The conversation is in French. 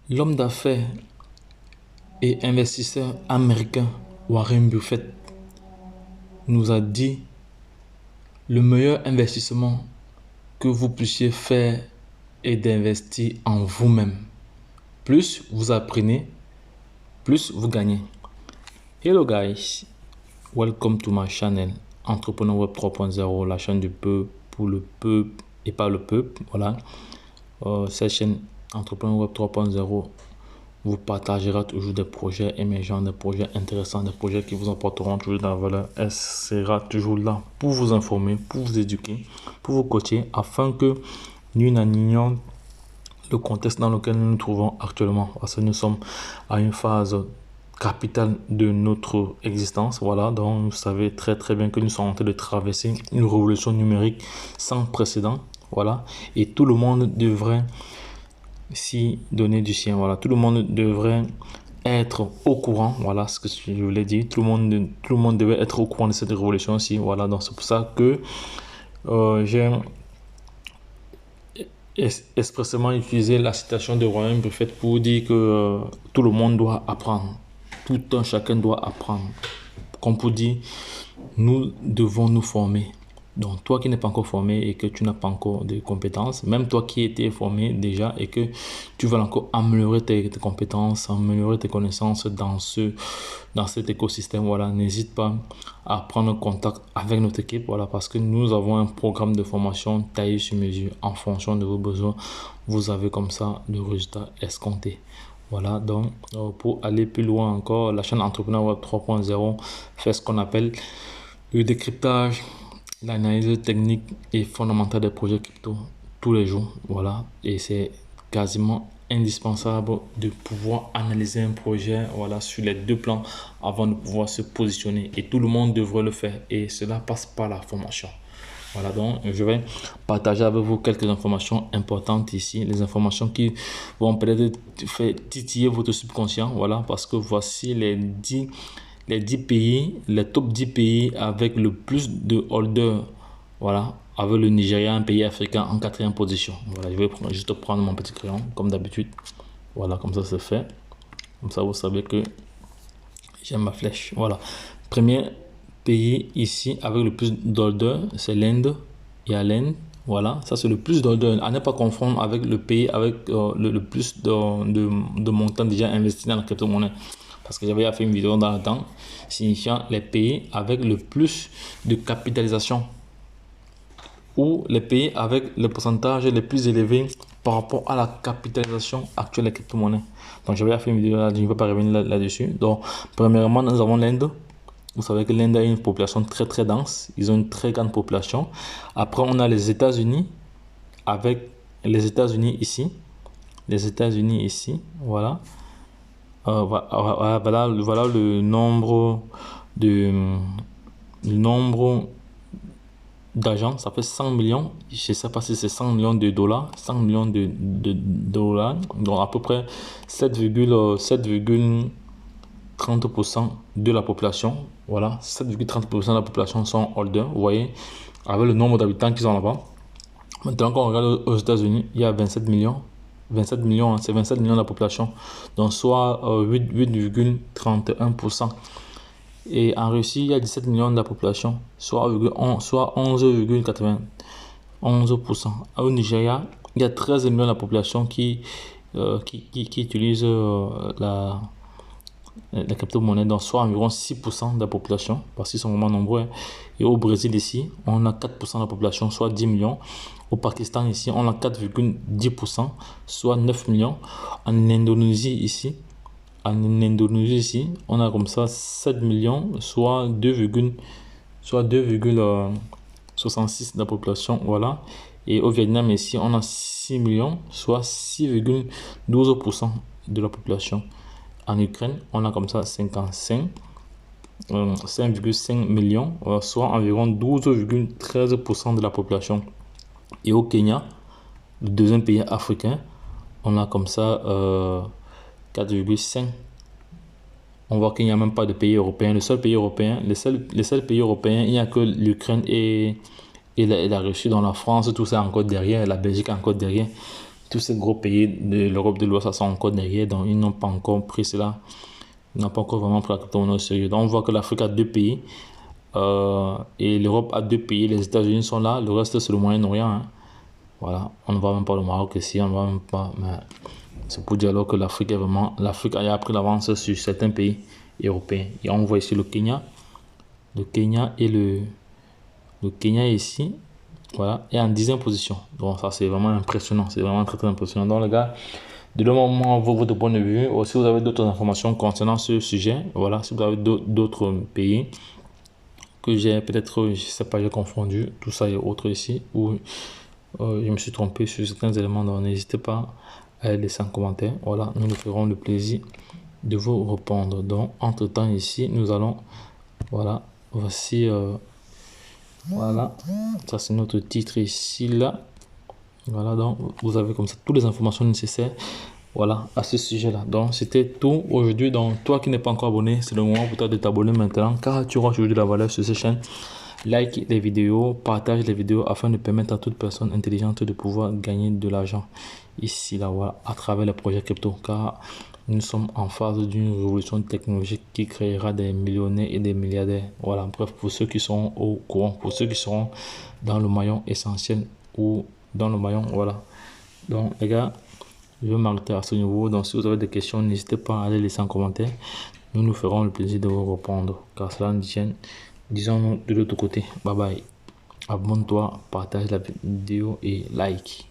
L'homme d'affaires et investisseur américain Warren Buffett nous a dit le meilleur investissement que vous puissiez faire est d'investir en vous-même. Plus vous apprenez, plus vous gagnez. Hello guys, welcome to my channel Entrepreneur Web 3.0, la chaîne du peuple pour le peuple et par le peuple. Voilà, cette chaîne Entrepreneur Web 3.0 vous partagera toujours des projets émergents, des projets intéressants, des projets qui vous apporteront toujours de la valeur. Elle sera toujours là pour vous informer, pour vous éduquer, pour vous coacher, afin que nous n'ignorons le contexte dans lequel nous nous trouvons actuellement. Parce que nous sommes à une phase capitale de notre existence. Voilà, donc vous savez très bien que nous sommes en train de traverser une révolution numérique sans précédent. Voilà, et tout le monde devrait s'y donner du sien. Voilà, tout le monde devrait être au courant. Voilà ce que je voulais dire. Tout le monde devait être au courant de cette révolution aussi. Voilà, donc c'est pour ça que j'ai expressément utilisé la citation de Warren Buffett pour dire que tout le monde doit apprendre. Tout un chacun doit apprendre. Comme pour dire, nous devons nous former. Donc, toi qui n'es pas encore formé et que tu n'as pas encore de compétences, même toi qui étais formé déjà et que tu veux encore améliorer tes compétences, améliorer tes connaissances dans cet écosystème, voilà, n'hésite pas à prendre contact avec notre équipe, voilà, parce que nous avons un programme de formation taillé sur mesure en fonction de vos besoins. Vous avez comme ça le résultat escompté. Voilà, donc pour aller plus loin encore, la chaîne Entrepreneur Web 3.0 fait ce qu'on appelle le décryptage, l'analyse technique et fondamentale des projets crypto tous les jours. Voilà, et c'est quasiment indispensable de pouvoir analyser un projet, voilà, sur les deux plans avant de pouvoir se positionner. Et tout le monde devrait le faire. Et cela passe par la formation. Voilà, donc je vais partager avec vous quelques informations importantes ici, les informations qui vont peut-être faire titiller votre subconscient, voilà, parce que voici les 10 pays, les top 10 pays avec le plus de holders, voilà, avec le Nigeria, un pays africain, en 4e position. Voilà, je vais juste prendre mon petit crayon, comme d'habitude. Voilà, comme ça c'est fait. Comme ça, vous savez que j'ai ma flèche. Voilà, premier pays ici avec le plus d'holders, c'est l'Inde. Il y a l'Inde. Voilà, ça c'est le plus d'holders. À ne pas confondre avec le pays avec le plus de montants déjà investis dans la crypto-monnaie. Parce que j'avais fait une vidéo dans le temps signifiant les pays avec le plus de capitalisation ou les pays avec le pourcentage les plus élevés par rapport à la capitalisation actuelle des crypto-monnaies. Donc j'avais fait une vidéo là, je ne vais pas revenir là-dessus. Donc premièrement, nous avons l'Inde. Vous savez que l'Inde a une population très dense. Ils ont une très grande population. Après, on a les États-Unis avec les États-Unis ici. Les États-Unis ici, voilà. Voilà le nombre d'agents, ça fait 100 millions. Je ne sais pas si c'est 100 millions de dollars, 100 millions de dollars, donc à peu près 7,30% de la population. Voilà, 7,30% de la population sont holders, vous voyez, avec le nombre d'habitants qu'ils ont là-bas. Maintenant, quand on regarde aux États-Unis, il y a 27 millions. 27 millions, hein, c'est 27 millions de la population, donc soit 8,31%. Et en Russie, il y a 17 millions de la population, soit 11,91%. Au Nigeria, il y a 13 millions de la population qui utilise la crypto-monnaie, donc soit environ 6% de la population, parce qu'ils sont vraiment nombreux. Et au Brésil, ici, on a 4% de la population, soit 10 millions. Au Pakistan, ici, on a 4,10%, soit 9 millions. En Indonésie, ici, on a comme ça 7 millions, soit 2,66 de la population. Voilà. Et au Vietnam, ici, on a 6 millions, soit 6,12% de la population. En Ukraine, on a comme ça 5,5 millions, soit environ 12,13% de la population. Et au Kenya, le deuxième pays africain, on a comme ça 4,5. On voit qu'il n'y a même pas de pays européen. Les seuls pays européens, il n'y a que l'Ukraine et la Russie. Dans la France, tout ça encore derrière, la Belgique encore derrière. tous ces gros pays de l'Europe de l'Ouest sont encore derrière, donc ils n'ont pas encore pris cela, ils n'ont pas encore vraiment pris la crypto-monnaie au sérieux. Donc on voit que l'Afrique a 2 pays et l'Europe a 2 pays, les États-Unis sont là, le reste c'est le Moyen-Orient. Hein. Voilà, on ne voit même pas le Maroc ici, on ne voit même pas, mais c'est pour dire alors que l'Afrique a pris l'avance sur certains pays européens. Et on voit ici le Kenya et le Kenya ici, voilà, est en 10e position. Donc ça c'est vraiment impressionnant, c'est vraiment très très impressionnant. Donc les gars, de le moment votre point de vue, ou si vous avez d'autres informations concernant ce sujet, voilà, si vous avez d'autres pays que j'ai peut-être, je sais pas, j'ai confondu, tout ça et autres ici, ou je me suis trompé sur certains éléments, donc n'hésitez pas à laisser un commentaire. Voilà, nous nous ferons le plaisir de vous répondre. Donc entre temps ici, nous allons, voilà, voici, voilà, ça c'est notre titre ici, là. Voilà, donc vous avez comme ça toutes les informations nécessaires, voilà, à ce sujet là. Donc c'était tout aujourd'hui. Donc toi qui n'es pas encore abonné, c'est le moment pour toi de t'abonner maintenant, car tu auras aujourd'hui de la valeur sur cette chaîne. Like les vidéos, partage les vidéos afin de permettre à toute personne intelligente de pouvoir gagner de l'argent ici là, voilà, à travers les projets crypto, car nous sommes en phase d'une révolution technologique qui créera des millionnaires et des milliardaires. Voilà, bref, pour ceux qui sont au courant, pour ceux qui seront dans le maillon essentiel ou dans le maillon, voilà. Donc les gars, je vais m'arrêter à ce niveau. Donc si vous avez des questions, n'hésitez pas à les laisser en commentaire. Nous nous ferons le plaisir de vous répondre, car cela nous tient, disons-nous, de l'autre côté. Bye bye. Abonne-toi, partage la vidéo et like.